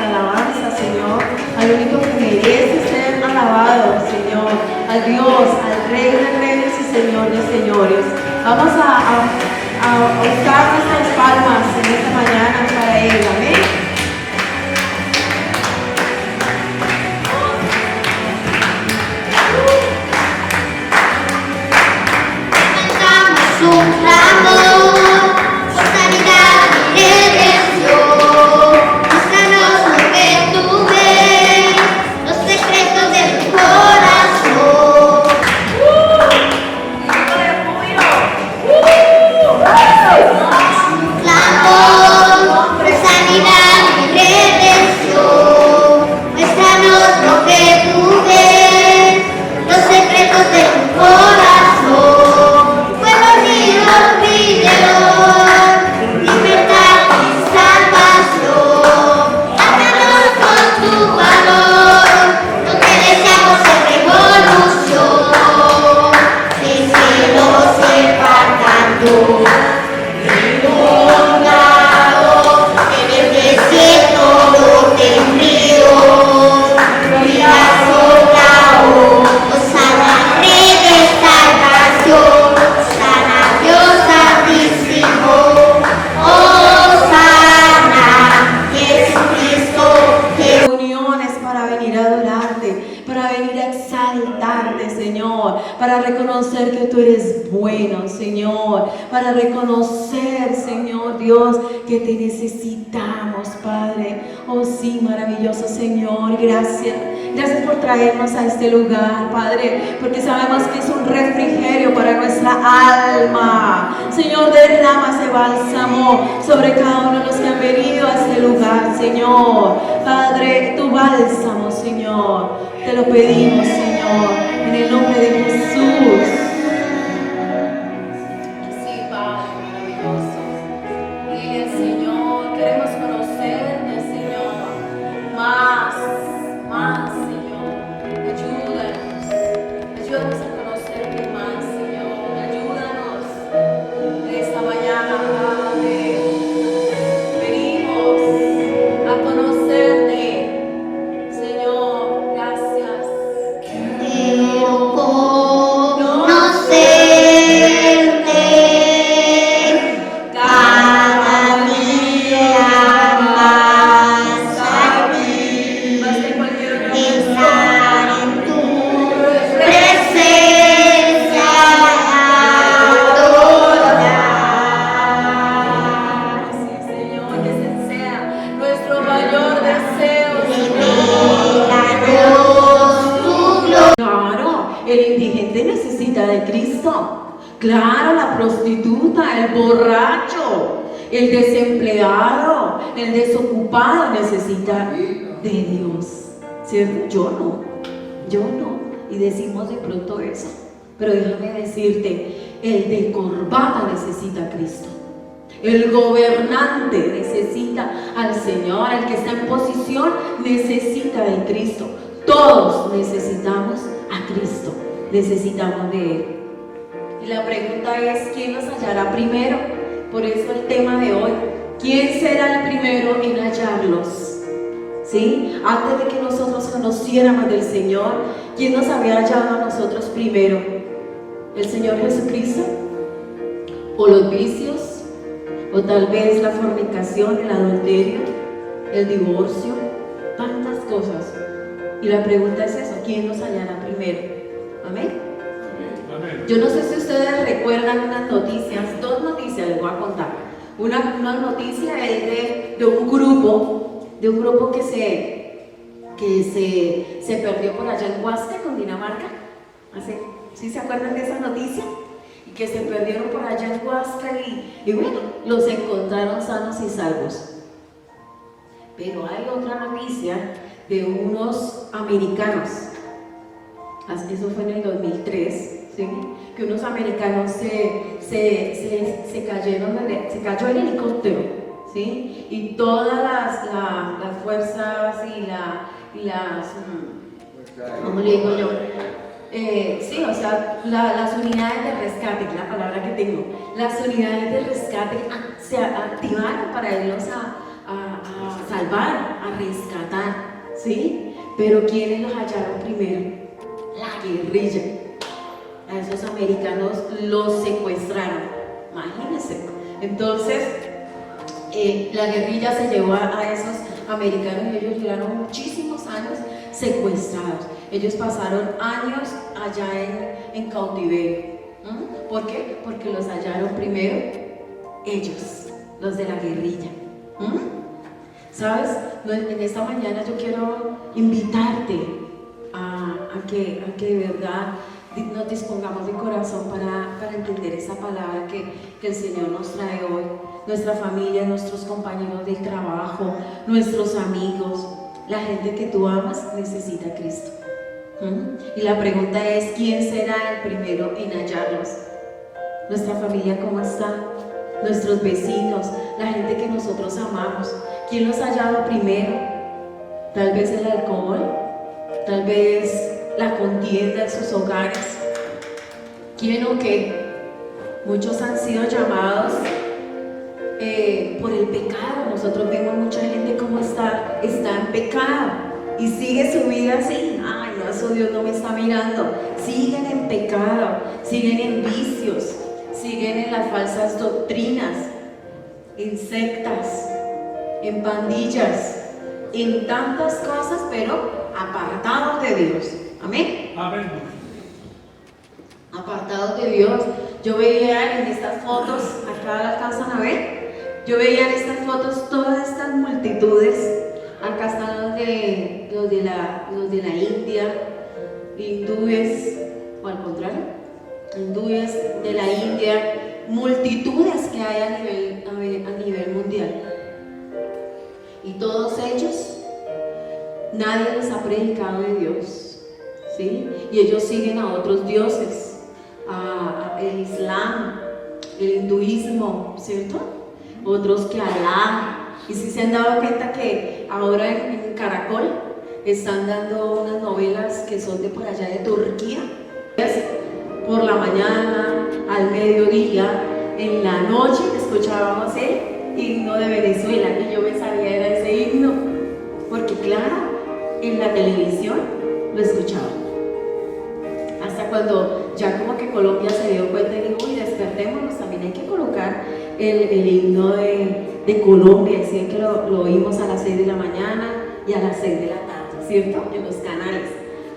alabanza, Señor, al único que merece ser alabado, Señor, al Dios, al Rey de Reyes y Señor de Señores. Vamos a usar nuestras palmas en esta mañana para Él, amén. Un clamor por sanidad y redención. Muéstranos lo que tú ves, los secretos de tu corazón. Un clamor por sanidad y redención. Muéstranos lo que tú ves, los secretos de tu corazón. Para reconocer que tú eres bueno, Señor, para reconocer, Señor Dios, que te necesitamos, Padre. Oh sí, maravilloso Señor, gracias. Gracias por traernos a este lugar, Padre, porque sabemos que es un refrigerio para nuestra alma. Señor, derrama ese bálsamo sobre cada uno de los que han venido a este lugar, Señor. Padre, tu bálsamo, Señor, te lo pedimos, Señor, en el nombre de Jesús. Sí, Padre, maravilloso. Dile al Señor, queremos conocerte, Señor, más, Señor. Ayúdanos a conocerte más, Señor. Ayúdanos de esta mañana, Padre. Venimos a conocerte, Señor. Gracias. Quiero de Cristo. Claro, la prostituta, el borracho, el desempleado, el desocupado necesita de Dios, ¿cierto? Yo no, y decimos de pronto eso, pero déjame decirte, el de corbata necesita a Cristo. El gobernante necesita al Señor, el que está en posición necesita de Cristo. Todos necesitamos a Cristo, necesitamos de Él. Y la pregunta es, ¿quién nos hallará primero? Por eso el tema de hoy, ¿quién será el primero en hallarlos? ¿Sí? Antes de que nosotros conociéramos del Señor, ¿quién nos había hallado a nosotros primero? ¿El Señor Jesucristo? ¿O los vicios? ¿O tal vez la fornicación, el adulterio, el divorcio? Tantas cosas. Y la pregunta es eso, ¿quién nos hallará primero? ¿Amén? Amén. Yo no sé si ustedes recuerdan unas noticias, dos noticias les voy a contar. Una noticia es de un grupo que se perdió por allá en Huasca, Cundinamarca. ¿Sí se acuerdan de esa noticia? Y que se perdieron por allá en Huasca y bueno, los encontraron sanos y salvos. Pero hay otra noticia de unos americanos. Eso fue en el 2003, ¿sí? Que unos americanos se cayó el helicóptero, ¿sí? Y todas las fuerzas y las ¿cómo le digo yo? Sí, o sea, las unidades de rescate, que es la palabra que tengo, las unidades de rescate se activaron para irlos a salvar, a rescatar, ¿sí? Pero ¿quiénes los hallaron primero? La guerrilla. A esos americanos los secuestraron, imagínense. Entonces, la guerrilla se llevó a esos americanos y ellos duraron muchísimos años secuestrados. Ellos pasaron años allá en cautiverio. ¿Por qué? Porque los hallaron primero ellos, los de la guerrilla. ¿Sabes? En esta mañana yo quiero invitarte a que de verdad nos dispongamos de corazón para entender esa palabra que el Señor nos trae hoy. Nuestra familia, nuestros compañeros del trabajo, nuestros amigos, la gente que tú amas necesita a Cristo. Y la pregunta es, ¿quién será el primero en hallarlos? Nuestra familia, ¿cómo está? Nuestros vecinos, la gente que nosotros amamos. ¿Quién los ha hallado primero? Tal vez el alcohol, tal vez la contienda en sus hogares. ¿Quién o qué? Muchos han sido llamados por el pecado. Nosotros vemos mucha gente como está en pecado y sigue su vida así. Ay, no, eso Dios no me está mirando. Siguen en pecado, siguen en vicios, siguen en las falsas doctrinas, en sectas, en pandillas, en tantas cosas, pero apartados de Dios. Amén. Amén. Apartados de Dios. Yo veía en estas fotos, acá la alcanzan a ver, yo veía en estas fotos todas estas multitudes. Acá están los de la India, hindúes, o al contrario, hindúes de la India, multitudes que hay a nivel mundial. Y todos ellos, nadie les ha predicado de Dios, ¿sí? Y ellos siguen a otros dioses, el Islam, el hinduismo, ¿cierto? Otros que Alá. Y si se han dado cuenta que ahora en Caracol están dando unas novelas que son de por allá de Turquía. Por la mañana, al mediodía, en la noche escuchábamos el himno de Venezuela y yo me sabía era ese himno, porque claro, en la televisión lo escuchaba. Hasta cuando ya como que Colombia se dio cuenta y dijo, uy, despertémonos, también hay que colocar el himno de Colombia. Decían que lo oímos a las 6 de la mañana y a las 6 de la tarde, ¿cierto? En los canales.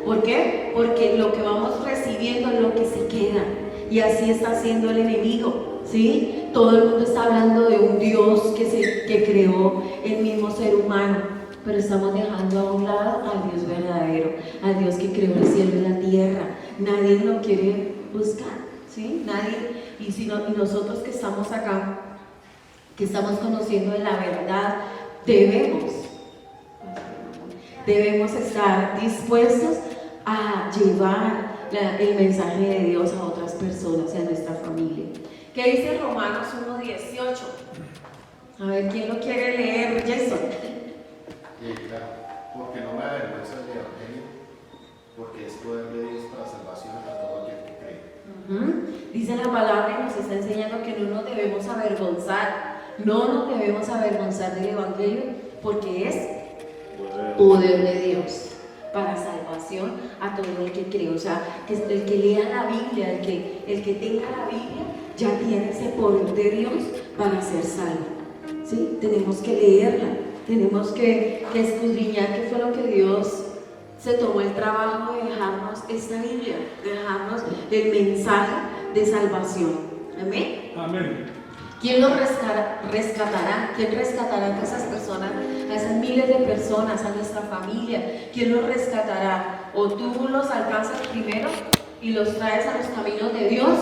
¿Por qué? Porque lo que vamos recibiendo es lo que se queda. Y así está haciendo el enemigo, ¿sí? Todo el mundo está hablando de un Dios que creó el mismo ser humano, pero estamos dejando a un lado al Dios verdadero, al Dios que creó el cielo y la tierra. Nadie lo quiere buscar, ¿sí? Nadie. Y nosotros que estamos acá, que estamos conociendo de la verdad, debemos estar dispuestos a llevar el mensaje de Dios a otras personas y a nuestra familia. ¿Qué dice Romanos 1:18? A ver, ¿quién lo quiere leer? Jason. Claro, porque no me avergüenza del Evangelio, porque es poder de Dios para salvación a todo aquel que cree. Dice la palabra y nos está enseñando que no nos debemos avergonzar, del Evangelio, porque es poder de Dios para salvación a todo el que cree. O sea, que el que lea la Biblia, el que tenga la Biblia, ya tiene ese poder de Dios para ser salvo. ¿Sí? Tenemos que leerla, tenemos que escudriñar qué fue lo que Dios se tomó el trabajo de dejarnos esta Biblia, de dejarnos el mensaje de salvación. Amén. Amén. ¿Quién los rescatará? ¿Quién rescatará a esas personas, a esas miles de personas, a nuestra familia? ¿Quién los rescatará? ¿O tú los alcanzas primero y los traes a los caminos de Dios?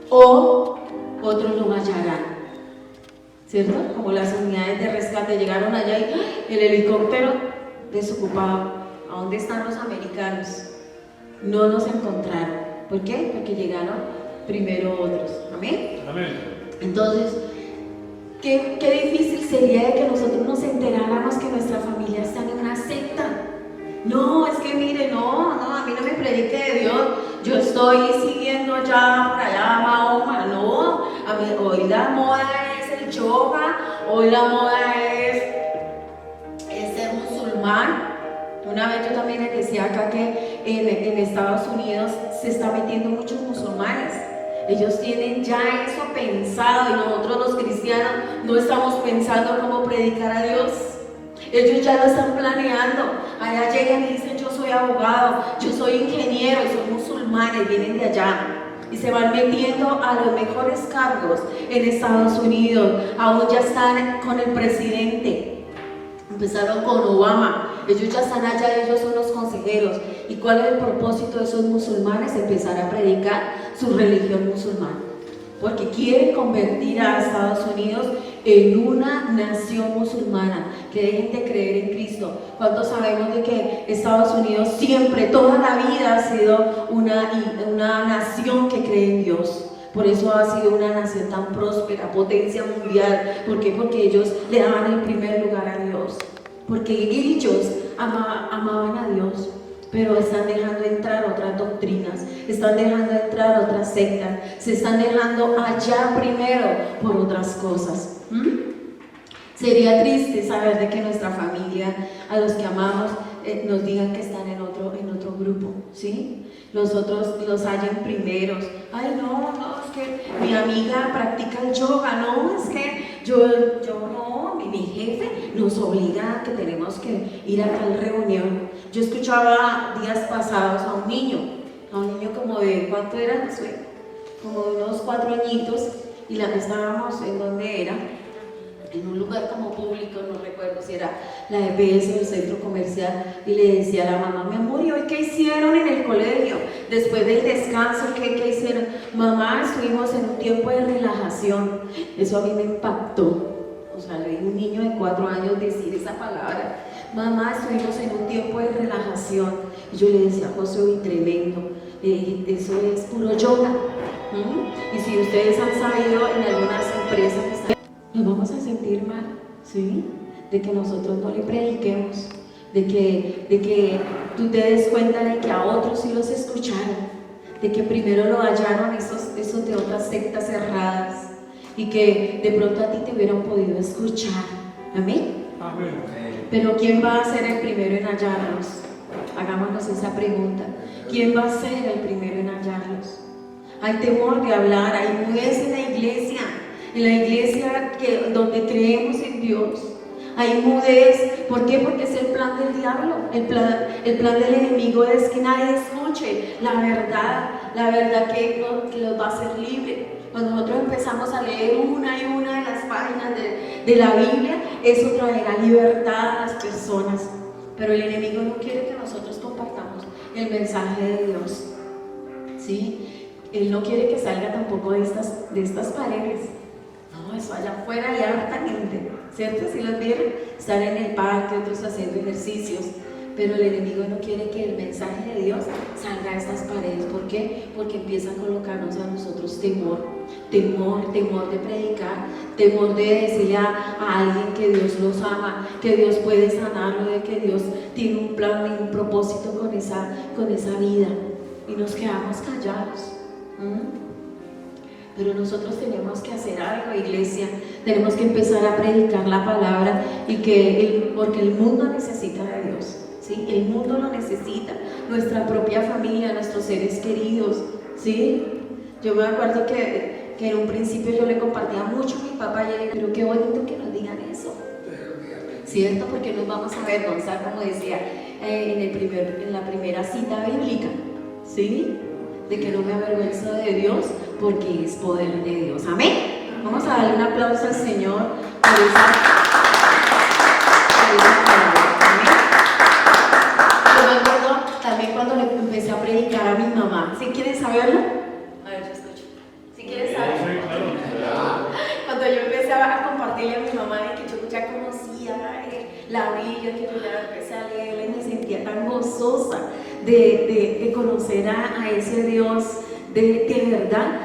¿O otros lo hallarán? ¿Cierto? Como las unidades de rescate llegaron allá y el helicóptero desocupado. ¿A dónde están los americanos? No los encontraron. ¿Por qué? Porque llegaron primero otros. ¿Amén? Amén. Entonces, qué difícil sería de que nosotros nos enteráramos que nuestra familia está en una secta. No, es que mire, no, a mí no me predique de Dios. Yo estoy siguiendo allá, por allá, Mahoma. No, a mí hoy la moda es el yoga, hoy la moda es Omar. Una vez yo también les decía acá que en Estados Unidos se está metiendo muchos musulmanes. Ellos tienen ya eso pensado y nosotros los cristianos no estamos pensando cómo predicar a Dios. Ellos ya lo están planeando. Allá llegan y dicen: yo soy abogado, yo soy ingeniero, y son musulmanes, vienen de allá. Y se van metiendo a los mejores cargos en Estados Unidos. Aún ya están con el presidente. Empezaron con Obama. Ellos ya están allá, ellos son los consejeros. ¿Y cuál es el propósito de esos musulmanes? Empezar a predicar su religión musulmana. Porque quieren convertir a Estados Unidos en una nación musulmana, que dejen de creer en Cristo. ¿Cuántos sabemos de que Estados Unidos siempre, toda la vida, ha sido una nación que cree en Dios? Por eso ha sido una nación tan próspera, potencia mundial. ¿Por qué? Porque ellos le daban el primer lugar a Dios. Porque ellos amaban a Dios. Pero están dejando entrar otras doctrinas, están dejando entrar otras sectas, se están dejando allá primero por otras cosas. Sería triste saber de que nuestra familia, a los que amamos, nos digan que están en otro grupo, ¿sí? Los otros los hallen primeros. Ay, no, es que mi amiga practica el yoga, no, es que yo no, mi jefe nos obliga a que tenemos que ir a tal reunión. Yo escuchaba días pasados a un niño como de, ¿cuánto era? Como de unos 4 añitos, y estábamos en donde era, en un lugar como público, no recuerdo si era la EPS o el centro comercial, y le decía a la mamá: mi amor, ¿y hoy qué hicieron en el colegio? Después del descanso, ¿qué hicieron? Mamá, estuvimos en un tiempo de relajación. Eso a mí me impactó. O sea, le di a un niño de 4 años decir esa palabra. Mamá, estuvimos en un tiempo de relajación. Y yo le decía: José, uy, tremendo, eso es puro yoga. Y si ustedes han sabido en algunas empresas que están, nos vamos a sentir mal, ¿sí? De que nosotros no le prediquemos, de que tú te des cuenta de que a otros sí los escucharon, de que primero lo hallaron esos de otras sectas cerradas, y que de pronto a ti te hubieran podido escuchar. ¿Amén? Amén. Pero ¿quién va a ser el primero en hallarlos? Hagámonos esa pregunta. ¿Quién va a ser el primero en hallarlos? Hay temor de hablar, hay mudez en la iglesia. En la iglesia donde creemos en Dios, hay mudez. ¿Por qué? Porque es el plan del diablo. El plan del enemigo es que nadie escuche la verdad que los va a hacer libre. Cuando nosotros empezamos a leer una y una de las páginas de la Biblia, eso traerá libertad a las personas. Pero el enemigo no quiere que nosotros compartamos el mensaje de Dios, ¿sí? Él no quiere que salga tampoco de estas paredes. No, eso allá afuera hay harta gente, ¿cierto? Si los vieron, están en el parque, otros haciendo ejercicios. Pero el enemigo no quiere que el mensaje de Dios salga a estas paredes. ¿Por qué? Porque empieza a colocarnos a nosotros temor de predicar, temor de decirle a alguien que Dios los ama, que Dios puede sanarlo, de que Dios tiene un plan y un propósito con esa vida. Y nos quedamos callados. Pero nosotros tenemos que hacer algo, iglesia. Tenemos que empezar a predicar la palabra, porque el mundo necesita de Dios. ¿Sí? El mundo lo necesita, nuestra propia familia, nuestros seres queridos, ¿sí? Yo me acuerdo que en un principio yo le compartía mucho a mi papá, y pero qué bonito que nos digan eso, ¿cierto? Porque nos vamos a avergonzar, como decía en la primera cita bíblica, ¿sí? De que no me avergüenzo de Dios, porque es poder de Dios. Amén. Vamos a darle un aplauso al Señor por esa palabra. También cuando le empecé a predicar a mi mamá. ¿Sí quieren saberlo? A ver, yo escucho. ¿Sí quieren saberlo? Cuando yo empecé a compartirle a mi mamá de que yo ya conocía la Biblia, que yo ya empecé a leerla, y me sentía tan gozosa de conocer a ese Dios de verdad.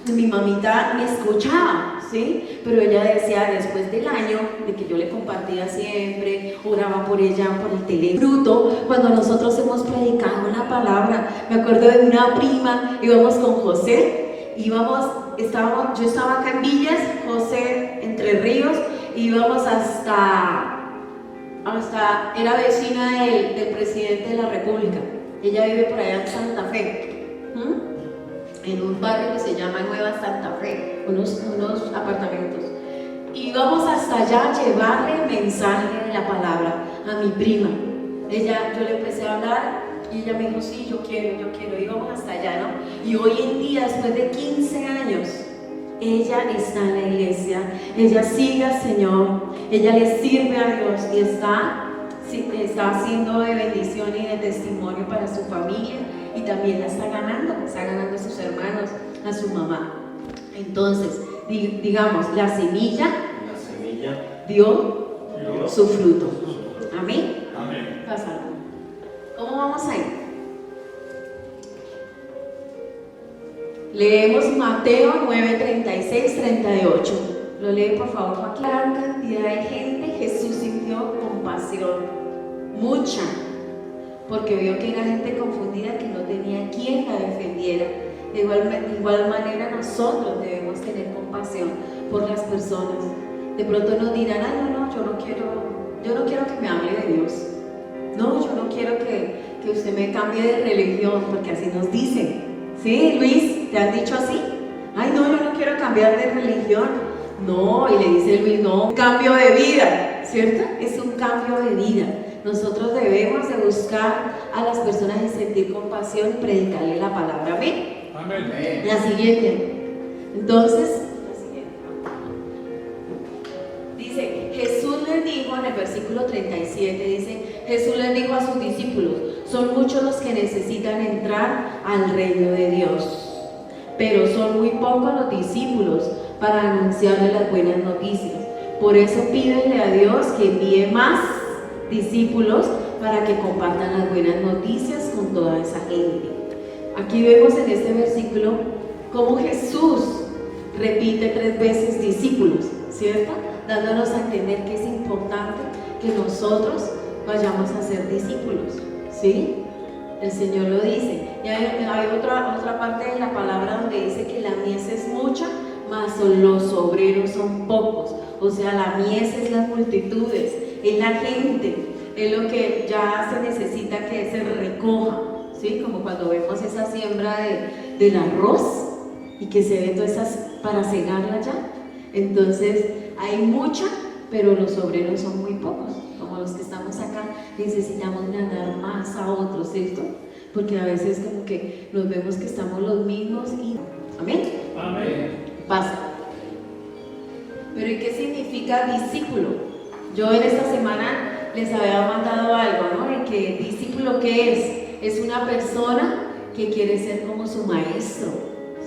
Mi mamita me escuchaba, ¿sí? Pero ella decía, después del año de que yo le compartía siempre, oraba por ella por el teléfono, cuando nosotros hemos predicado la palabra. Me acuerdo de una prima, íbamos con José, yo estaba acá en Villas, José Entre Ríos, íbamos hasta era vecina del presidente de la República. Ella vive por allá en Santa Fe, en un barrio que se llama Nueva Santa Fe, unos apartamentos. Y vamos hasta allá a llevarle el mensaje de la palabra a mi prima. Yo le empecé a hablar y ella me dijo, sí, yo quiero, y vamos hasta allá, ¿no? Y hoy en día, después de 15 años, ella está en la iglesia, ella sigue al Señor, ella le sirve a Dios y está haciendo de bendición y de testimonio para su familia, y también la está ganando a sus hermanos, a su mamá. Entonces, digamos, la semilla dio su fruto. Amén. Amén. Pásalo. ¿Cómo vamos a ir? Leemos Mateo 9, 36, 38. Lo lee por favor, Joaquín. Gran cantidad de gente, Jesús sintió compasión, mucha, porque vio que era gente confundida que no tenía quien la defendiera. De igual manera nosotros debemos tener compasión por las personas. De pronto nos dirán, ay, no, yo no quiero que me hable de Dios. No, yo no quiero que usted me cambie de religión, porque así nos dicen. ¿Sí, Luis? ¿Te han dicho así? Ay, no, yo no quiero cambiar de religión. No, y le dice Luis, no, un cambio de vida, ¿cierto? Es un cambio de vida. Nosotros debemos de buscar a las personas y sentir compasión y predicarle la palabra. Amén. Amén. La siguiente. Entonces, dice, Jesús les dijo en el versículo 37, dice, Jesús les dijo a sus discípulos, son muchos los que necesitan entrar al reino de Dios, pero son muy pocos los discípulos para anunciarle las buenas noticias. Por eso pídenle a Dios que envíe más discípulos para que compartan las buenas noticias con toda esa gente. Aquí vemos en este versículo cómo Jesús repite 3 veces discípulos, ¿cierto? Dándonos a entender que es importante que nosotros vayamos a ser discípulos, ¿sí? El Señor lo dice. Y hay otra parte de la palabra donde dice que la mies es mucha, mas los obreros son pocos. O sea, la mies es las multitudes, es la gente, es lo que ya se necesita que se recoja, ¿sí? Como cuando vemos esa siembra del arroz y que se ve todas esas para cegarla ya. Entonces, hay mucha, pero los obreros son muy pocos. Como los que estamos acá, necesitamos ganar más a otros, ¿cierto? Porque a veces como que nos vemos que estamos los mismos y... ¿Amén? Amén. Pasa. Pero ¿y qué significa discípulo? Yo en esta semana les había mandado algo, ¿no? De que discípulo, ¿qué es? Es una persona que quiere ser como su maestro,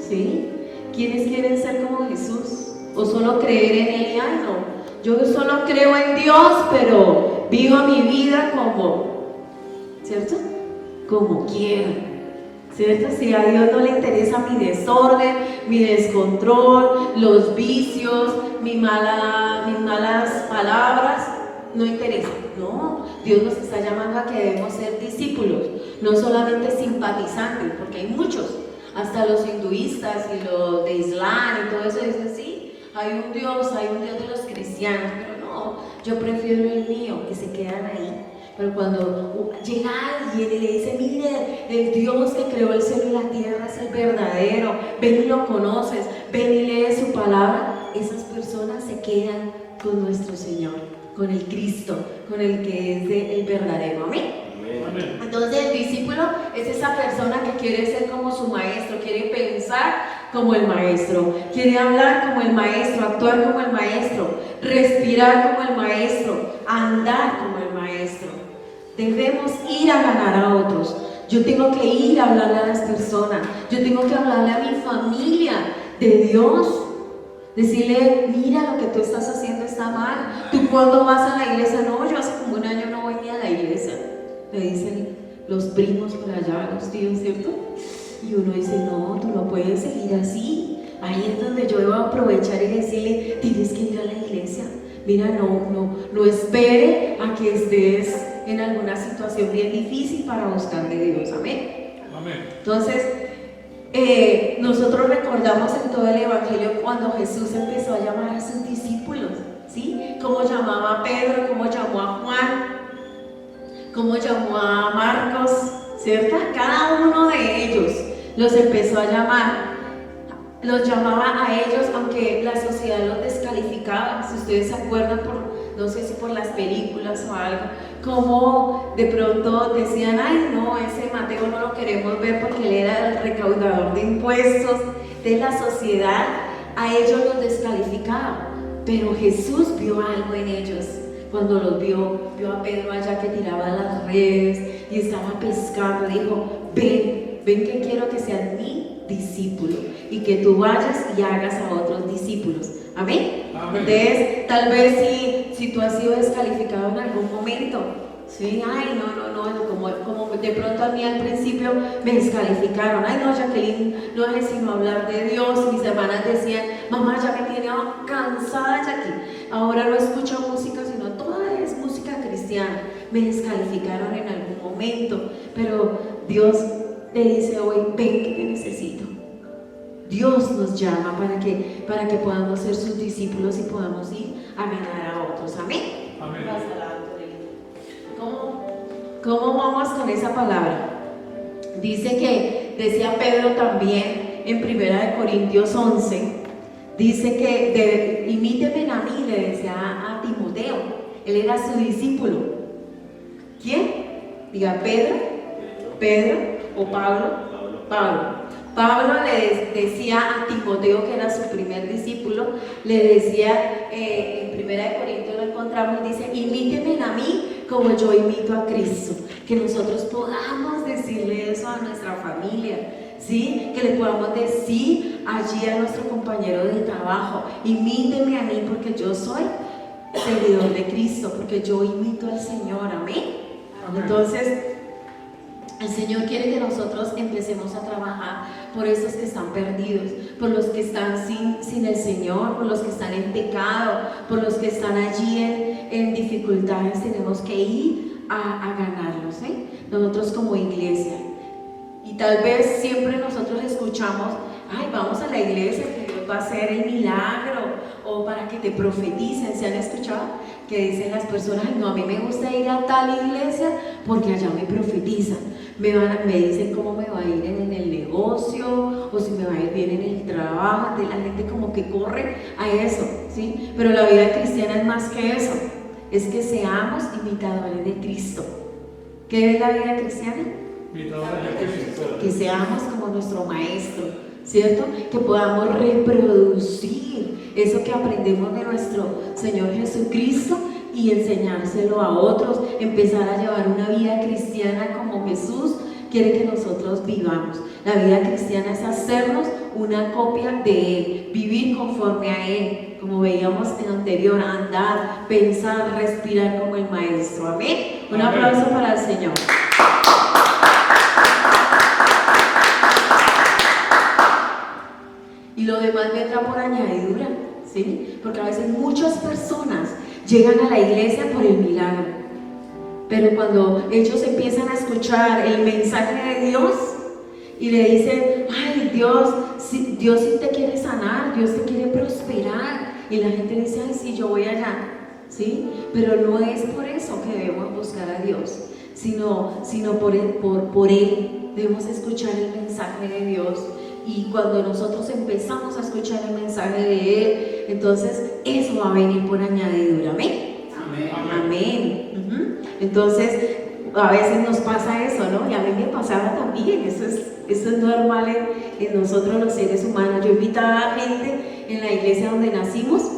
¿sí? ¿Quiénes quieren ser como Jesús? ¿O solo creer en Él y ay, no? Yo solo creo en Dios, pero vivo mi vida como, ¿cierto? Como quiero, ¿cierto? Si a Dios no le interesa mi desorden, mi descontrol, los vicios, mis malas palabras, no interesa. No, Dios nos está llamando a que debemos ser discípulos, no solamente simpatizantes, porque hay muchos, hasta los hinduistas y los de Islam y todo eso dicen sí. Hay un Dios de los cristianos, pero no, yo prefiero el mío, que se quedan ahí. Pero cuando llega alguien y le dice, mire, el Dios que creó el cielo y la tierra es el verdadero, ven y lo conoces, ven y lee su palabra, esas personas se quedan con nuestro Señor, con el Cristo, con el que es el verdadero. Amén. Amén. Entonces el discípulo es esa persona que quiere ser como su maestro, quiere pensar como el maestro, quiere hablar como el maestro, actuar como el maestro, respirar como el maestro, andar como el maestro. Debemos ir a ganar a otros. Yo tengo que ir a hablarle a las personas, yo tengo que hablarle a mi familia de Dios. Decirle, mira, lo que tú estás haciendo está mal. ¿Tú cuándo vas a la iglesia? No, yo hace como 1 año no voy ni a la iglesia. Le dicen los primos por allá, los tíos, ¿cierto? Y uno dice, no, tú no puedes seguir así. Ahí es donde yo debo aprovechar y decirle, tienes que ir a la iglesia. Mira, no espere a que estés en alguna situación bien difícil para buscar de Dios. Amén. Amén. Entonces, nosotros recordamos en todo el Evangelio cuando Jesús empezó a llamar a sus discípulos, ¿sí? Cómo llamaba a Pedro, cómo llamó a Juan, cómo llamó a Marcos, ¿cierto? Cada uno de ellos los empezó a llamar. Los llamaba a ellos, aunque la sociedad los descalificaba. Si ustedes se acuerdan, no sé si por las películas o algo, como de pronto decían, ay no, ese Mateo no lo queremos ver porque él era el recaudador de impuestos. De la sociedad a ellos los descalificaba, pero Jesús vio algo en ellos. Cuando los vio a Pedro allá que tiraba las redes y estaba pescando, dijo, ven que quiero que seas mi discípulo y que tú vayas y hagas a otros discípulos. Amén. Amén. Entonces, tal vez si tú has sido descalificado en algún momento, sí, ay, no, como de pronto a mí al principio me descalificaron, ay no, Jacqueline no es sino hablar de Dios. Mis hermanas decían, mamá, ya me tiene cansada, Jacqueline, ahora no escucho música, sino toda es música cristiana. Me descalificaron en algún momento, pero Dios te dice hoy, ven que te necesito. Dios nos llama para que podamos ser sus discípulos y podamos ir a ganar a otros. Amén. Amén. ¿Cómo vamos con esa palabra? Decía Pedro también en 1 Corintios 11, dice que imíteme a mí, le decía a Timoteo. Él era su discípulo. ¿Quién? Diga, Pedro o Pablo. Pablo le decía a Timoteo, que era su primer discípulo, le decía, en 1 Corintios lo encontramos, y dice, imíteme a mí como yo imito a Cristo. Que nosotros podamos decirle eso a nuestra familia, ¿sí? Que le podamos decir allí a nuestro compañero de trabajo, imíteme a mí porque yo soy seguidor de Cristo, porque yo imito al Señor. Amén. Entonces, el Señor quiere que nosotros empecemos a trabajar por esos que están perdidos, por los que están sin el Señor, por los que están en pecado, por los que están allí en dificultades. Tenemos que ir a ganarlos, ¿eh? Nosotros como iglesia. Y tal vez siempre nosotros escuchamos, ay, vamos a la iglesia que Dios va a hacer el milagro, o para que te profeticen. ¿Se han escuchado? Que dicen las personas, no, a mí me gusta ir a tal iglesia porque allá me profetizan. Me dicen cómo me va a ir en el negocio, o si me va a ir bien en el trabajo. De la gente como que corre a eso, ¿sí? Pero la vida cristiana es más que eso. Es que seamos imitadores de Cristo. ¿Qué es la vida cristiana? Que seamos como nuestro maestro, ¿cierto? Que podamos reproducir eso que aprendemos de nuestro Señor Jesucristo y enseñárselo a otros, empezar a llevar una vida cristiana como Jesús quiere que nosotros vivamos. La vida cristiana es hacernos una copia de Él, vivir conforme a Él, como veíamos en anterior, andar, pensar, respirar como el Maestro. Amén. Un aplauso para el Señor. Y lo demás vendrá por añadidura, ¿sí? Porque a veces muchas personas llegan a la iglesia por el milagro, pero cuando ellos empiezan a escuchar el mensaje de Dios y le dicen, ay, Dios sí te quiere sanar, Dios te quiere prosperar, y la gente dice, ay, sí, yo voy allá, ¿sí? Pero no es por eso que debemos buscar a Dios, sino por Él. Debemos escuchar el mensaje de Dios. Y cuando nosotros empezamos a escuchar el mensaje de Él, entonces eso va a venir por añadidura. Amén. Amén. Entonces, a veces nos pasa eso, ¿no? Y a mí me pasaba también. Eso es normal en nosotros los seres humanos. Yo invitaba a gente en la iglesia donde nacimos.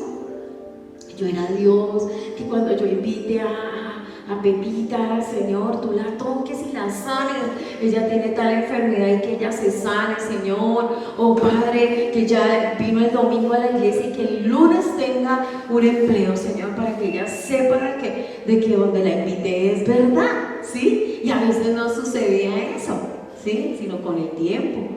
Yo era Dios, que cuando yo invite a Pepita, Señor, tú la toques y la sanes. Ella tiene tal enfermedad y que ella se sane, Señor. Oh Padre, que ya vino el domingo a la iglesia y que el lunes tenga un empleo, Señor, para que ella sepa de que donde la invité es verdad, ¿sí? Y a veces no sucedía eso, ¿sí? Sino con el tiempo,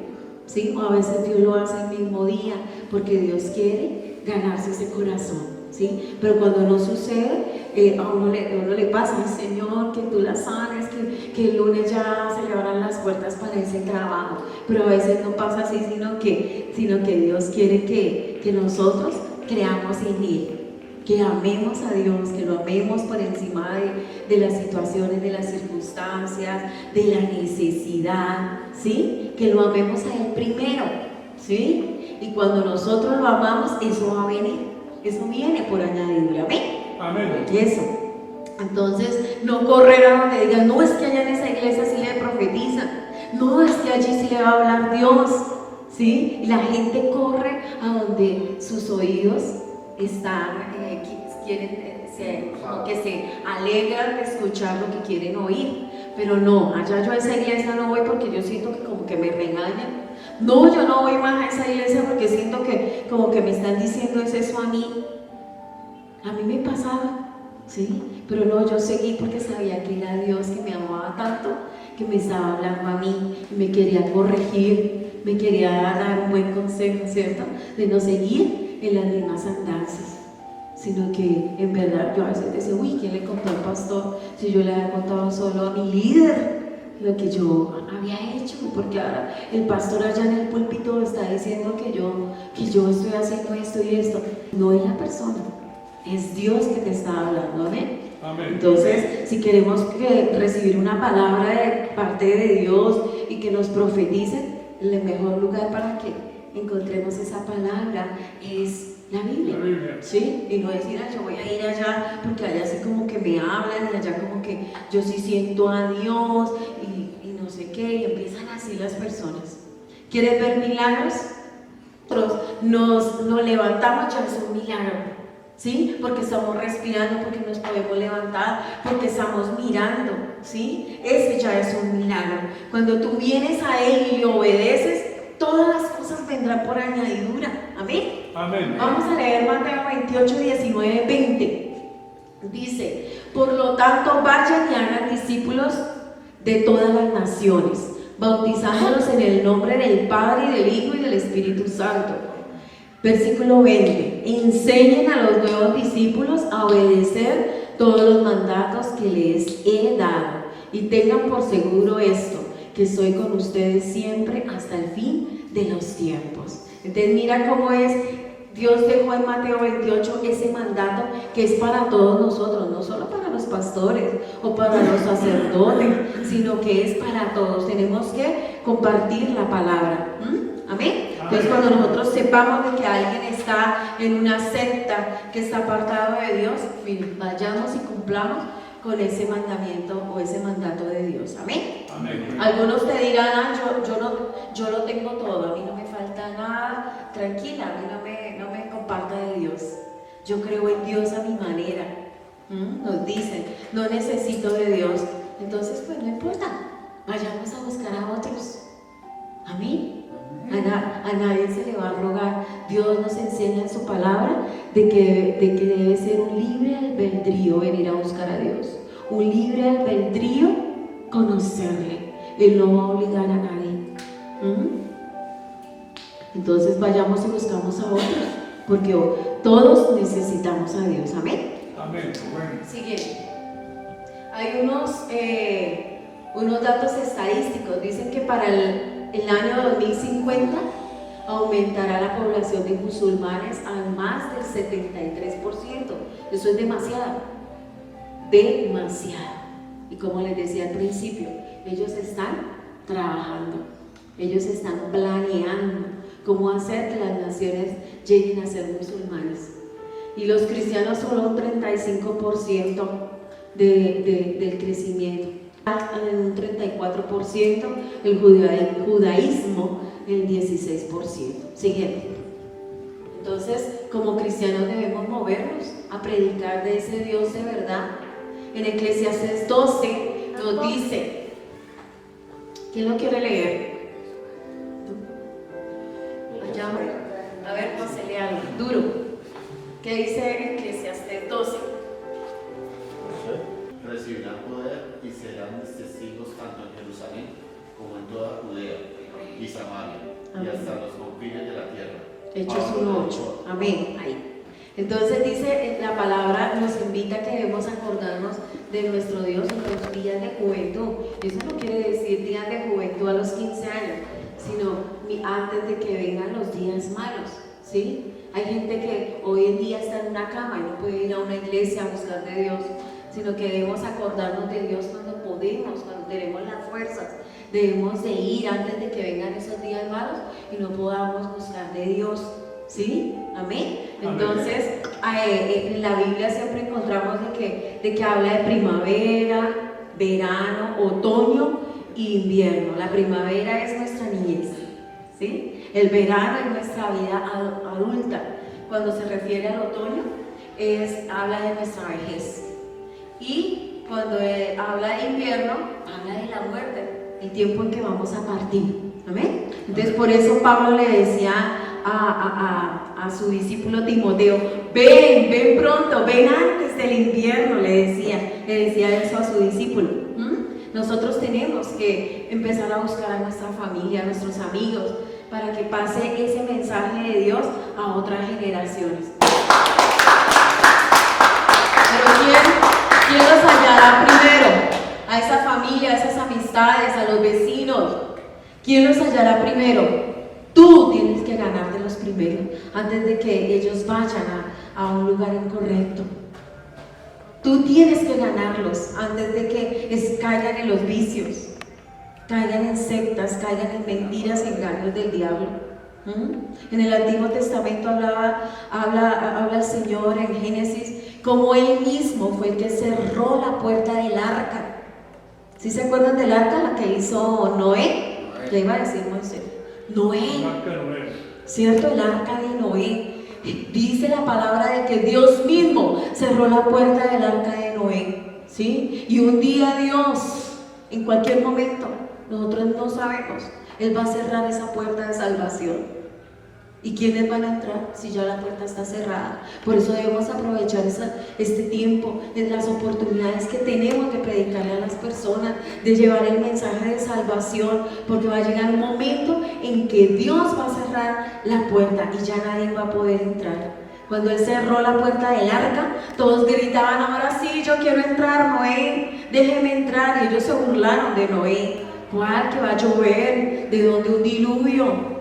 ¿sí? O a veces Dios lo hace el mismo día, porque Dios quiere ganarse ese corazón, ¿sí? Pero cuando no sucede, a uno le pasa, Señor, que tú la sanes, que el lunes ya se le abran las puertas para ese trabajo. Pero a veces no pasa así, sino que Dios quiere que nosotros creamos en Él. que amemos a Dios, que lo amemos por encima de las situaciones, de las circunstancias, de la necesidad, ¿sí? Que lo amemos a Él primero, ¿sí? Y cuando nosotros lo amamos, eso va a venir, eso viene por añadidura, ¿amén? Amén. Eso. Entonces, no correr a donde digan, no, es que allá en esa iglesia sí le profetizan, no, es que allí sí le va a hablar Dios, ¿sí? Y la gente corre a donde sus oídos están, como que se alegran de escuchar lo que quieren oír. Pero no, allá yo a esa iglesia no voy porque yo siento que como que me regañan. No, yo no voy más a esa iglesia porque siento que como que me están diciendo es eso a mí. A mí me pasaba, ¿sí? Pero no, yo seguí porque sabía que era Dios que me amaba tanto, que me estaba hablando a mí, me quería corregir, me quería dar un buen consejo, ¿cierto? De no seguir en las mismas andanzas, sino que en verdad yo a veces decía, uy, ¿quién le contó al pastor? Si yo le había contado solo a mi líder lo que yo había hecho, porque ahora el pastor allá en el púlpito está diciendo que yo estoy haciendo esto y esto. No es la persona, es Dios que te está hablando, ¿amén? Amén. Entonces, si queremos recibir una palabra de parte de Dios y que nos profeticen, el mejor lugar para que encontremos esa palabra es la Biblia, ¿sí? Y no decir, yo voy a ir allá porque allá sí como que me hablan y allá como que yo sí siento a Dios y no sé qué, y empiezan así las personas. ¿Quieres ver milagros? Nosotros nos levantamos, ya es un milagro, ¿sí? Porque estamos respirando, porque nos podemos levantar, porque estamos mirando, ¿sí? Ese ya es un milagro. Cuando tú vienes a Él y le obedeces, todas las cosas vendrán por añadidura. Amén. Amén. Vamos a leer Mateo 28, 19, 20. Dice, por lo tanto, vayan y hagan discípulos de todas las naciones, bautizándolos en el nombre del Padre, y del Hijo, y del Espíritu Santo. Versículo 20. Enseñen a los nuevos discípulos a obedecer todos los mandatos que les he dado, y tengan por seguro esto, que estoy con ustedes siempre hasta el fin de los tiempos. Entonces mira cómo es, Dios dejó en Mateo 28 ese mandato que es para todos nosotros, no solo para los pastores o para los sacerdotes, sino que es para todos. Tenemos que compartir la palabra. Amén. Entonces cuando nosotros sepamos de que alguien está en una secta que está apartado de Dios, miren, vayamos y cumplamos con ese mandamiento o ese mandato de Dios. Amén. Amén. Algunos te dirán, yo lo tengo todo, a mí no me falta nada, tranquila, a mí no me comparta de Dios. Yo creo en Dios a mi manera. Nos dicen, no necesito de Dios. Entonces, pues no importa, vayamos a buscar a otros. Amén. A nadie se le va a rogar. Dios nos enseña en su palabra de que debe ser un libre albedrío venir a buscar a Dios. Un libre albedrío conocerle. Él no va a obligar a nadie. Entonces vayamos y buscamos a otros, porque todos necesitamos a Dios. Amén. Amén. Siguiente. Hay unos datos estadísticos. Dicen que para el año 2050 aumentará la población de musulmanes a más del 73%. Eso es demasiado. Demasiado. Y como les decía al principio, ellos están trabajando, ellos están planeando cómo hacer que las naciones lleguen a ser musulmanes. Y los cristianos solo un 35% del crecimiento, un 34%, el judaísmo el 16%. Siguiente. Entonces, como cristianos debemos movernos a predicar de ese Dios de verdad. En Eclesiastés 12 nos dice, ¿quién lo quiere leer? Allá, a ver, José, léalo, duro. ¿Qué dice Eclesiastés 12? Recibirán poder y serán mis testigos tanto en Jerusalén como en toda Judea y Samaria y hasta los confines de la tierra. Hechos 1:8. Amén. Ahí. Entonces dice, la palabra nos invita a que debemos acordarnos de nuestro Dios en los días de juventud. Eso no quiere decir días de juventud a los 15 años, sino antes de que vengan los días malos, ¿sí? Hay gente que hoy en día está en una cama y no puede ir a una iglesia a buscar de Dios, sino que debemos acordarnos de Dios cuando podemos, cuando tenemos las fuerzas. Debemos de ir antes de que vengan esos días malos y no podamos buscar de Dios. ¿Sí? Amén. Entonces, en la Biblia siempre encontramos de que habla de primavera, verano, otoño e invierno. La primavera es nuestra niñez, ¿sí? El verano es nuestra vida adulta. Cuando se refiere al otoño, habla de nuestra vejez. Y cuando habla de invierno, habla de la muerte, el tiempo en que vamos a partir. ¿Amén? Entonces, por eso Pablo le decía a su discípulo Timoteo, ven pronto, ven antes del invierno, le decía eso a su discípulo. Nosotros tenemos que empezar a buscar a nuestra familia, a nuestros amigos, para que pase ese mensaje de Dios a otras generaciones. Pero ¿quién los hallará primero? A esa familia, a esas amistades, a los vecinos. ¿Quién los hallará primero? Tú tienes que ganártelos primero, antes de que ellos vayan a un lugar incorrecto. Tú tienes que ganarlos antes de que caigan en los vicios, caigan en sectas, caigan en mentiras, engaños del diablo. En el Antiguo Testamento habla el Señor en Génesis como Él mismo fue el que cerró la puerta del arca. ¿Sí se acuerdan del arca, la que hizo Noé? Le iba a decir Moisés. Noé, ¿cierto? El arca de Noé. Dice la palabra de que Dios mismo cerró la puerta del arca de Noé, ¿sí? Y un día Dios, en cualquier momento, nosotros no sabemos, Él va a cerrar esa puerta de salvación. ¿Y quiénes van a entrar si ya la puerta está cerrada? Por eso debemos aprovechar este tiempo, las oportunidades que tenemos de predicarle a las personas, de llevar el mensaje de salvación, porque va a llegar un momento en que Dios va a cerrar la puerta y ya nadie va a poder entrar. Cuando Él cerró la puerta del arca, todos gritaban, ahora sí, yo quiero entrar, Noé, déjeme entrar. Y ellos se burlaron de Noé. ¿Cuál? Que va a llover, ¿de dónde un diluvio?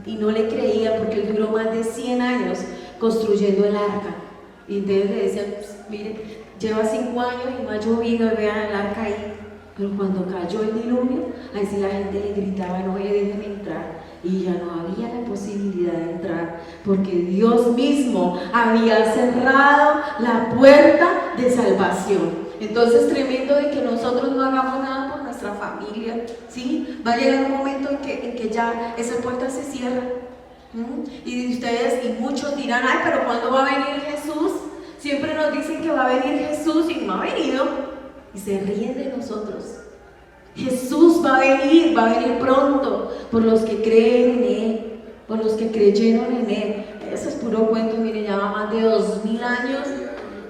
Y no le creía porque él duró más de 100 años construyendo el arca. Y entonces le decían, pues, mire, lleva 5 años y no ha llovido, y vean el arca ahí. Pero cuando cayó el diluvio, ahí sí la gente le gritaba, no, déjeme entrar. Y ya no había la posibilidad de entrar, porque Dios mismo había cerrado la puerta de salvación. Entonces, tremendo de que nosotros no hagamos nada por nuestra familia, ¿sí? Va a llegar un momento en que ya esa puerta se cierra. Y ustedes, y muchos dirán, ay, pero ¿cuándo va a venir Jesús? Siempre nos dicen que va a venir Jesús y no ha venido. Y se ríen de nosotros. Jesús va a venir pronto por los que creen en Él, por los que creyeron en Él. Eso es puro cuento, miren, ya va más de 2000 años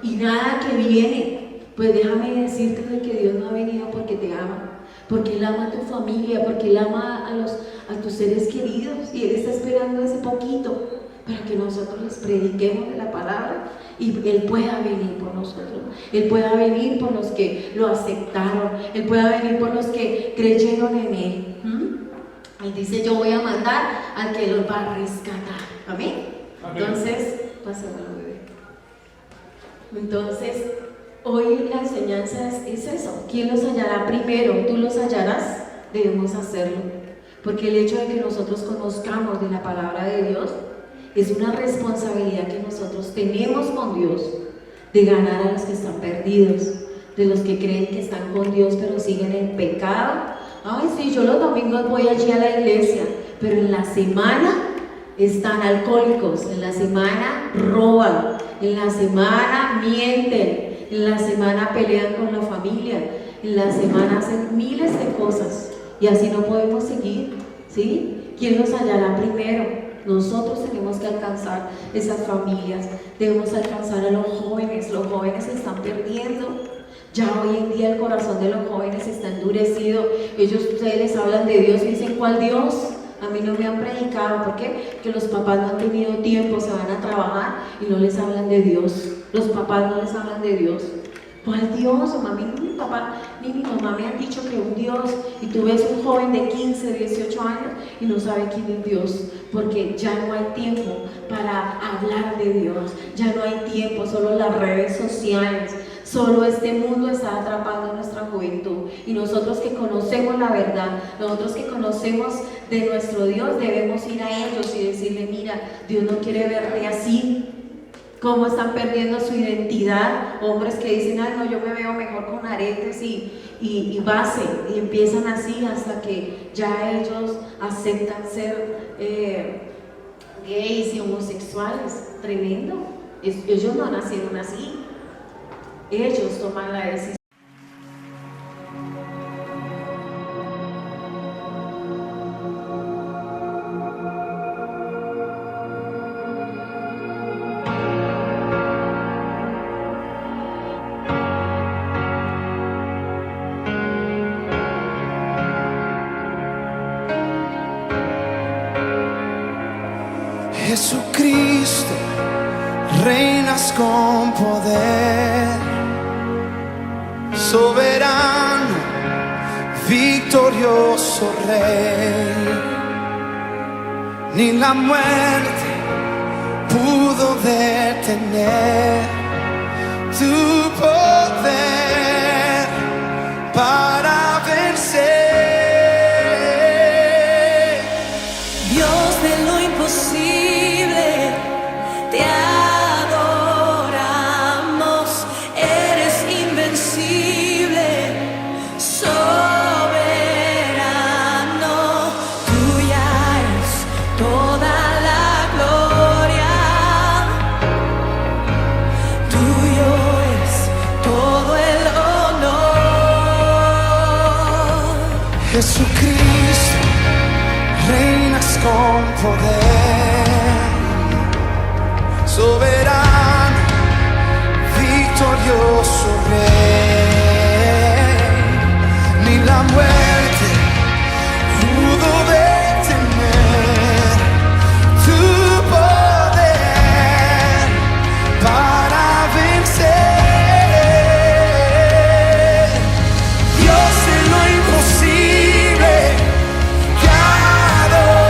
y nada que viene. Pues déjame decirte de que Dios no ha venido porque te ama, porque Él ama a tu familia, porque Él ama a tus seres queridos, y Él está esperando ese poquito para que nosotros les prediquemos de la palabra y Él pueda venir por nosotros. Él pueda venir por los que lo aceptaron, Él pueda venir por los que creyeron en Él. Él dice, yo voy a mandar al que los va a rescatar. Amén. Entonces, pásamelo, bebé. Entonces, hoy la enseñanza es eso. ¿Quién los hallará primero? Tú los hallarás. Debemos hacerlo, porque el hecho de que nosotros conozcamos de la palabra de Dios es una responsabilidad que nosotros tenemos con Dios, de ganar a los que están perdidos, de los que creen que están con Dios pero siguen en pecado. Ay, sí, yo los domingos voy allí a la iglesia, pero en la semana están alcohólicos, en la semana roban, en la semana mienten, en la semana pelean con la familia, en la semana hacen miles de cosas, y así no podemos seguir, ¿sí? ¿Quién nos hallará primero? Nosotros tenemos que alcanzar esas familias, debemos alcanzar a los jóvenes se están perdiendo. Ya hoy en día el corazón de los jóvenes está endurecido. Ustedes les hablan de Dios y dicen, ¿cuál Dios? A mí no me han predicado. ¿Por qué? Porque los papás no han tenido tiempo, se van a trabajar y no les hablan de Dios. Los papás no les hablan de Dios. ¿Cuál Dios? Mami, ni mi papá ni mi mamá me han dicho que un Dios, y tú ves un joven de 15, 18 años y no sabe quién es Dios, porque ya no hay tiempo para hablar de Dios, ya no hay tiempo, solo las redes sociales, solo este mundo está atrapando nuestra juventud. Y nosotros que conocemos la verdad, nosotros que conocemos de nuestro Dios, debemos ir a ellos y decirle: mira, Dios no quiere verte así. Cómo están perdiendo su identidad, hombres que dicen: ay no, yo me veo mejor con aretes y base, y empiezan así hasta que ya ellos aceptan ser gays y homosexuales. Tremendo. Ellos no nacieron así, ellos toman la decisión. Jesucristo, reinas con poder, soberano, victorioso Rey. Ni la muerte pudo detener tu poder para vencer. Dios de lo imposible, te adoramos, eres invencible, soberano, tuya es toda la gloria, tuyo es todo el honor. Jesucristo, reinas con poder, soberano, victorioso Rey. Ni la muerte pudo detener tu poder para vencer. Dios de lo imposible, te adoramos.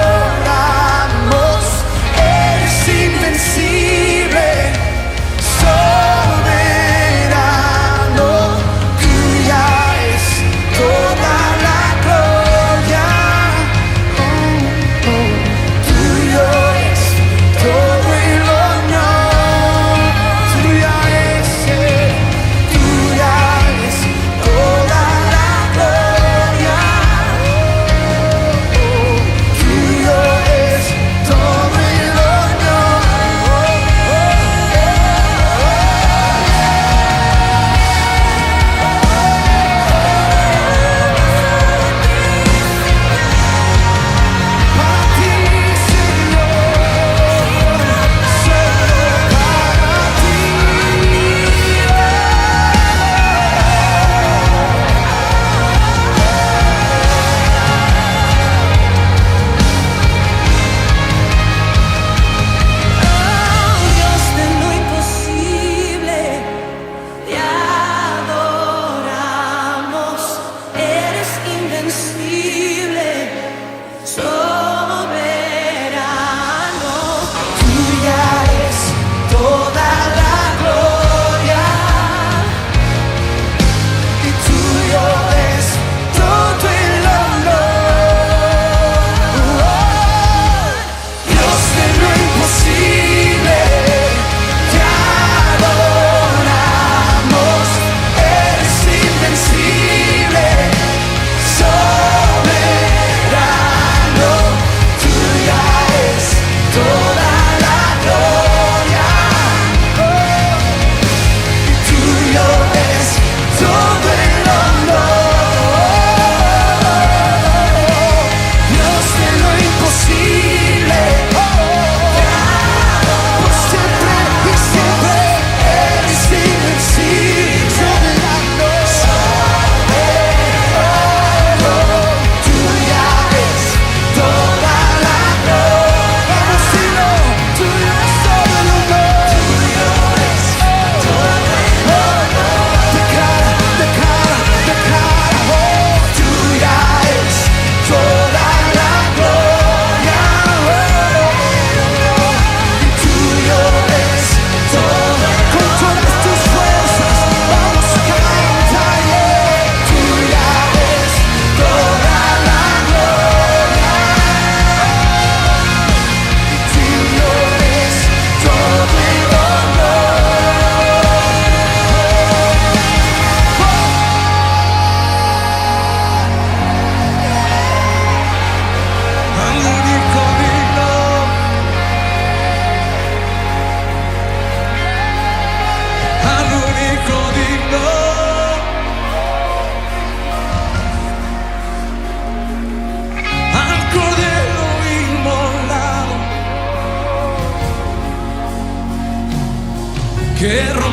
que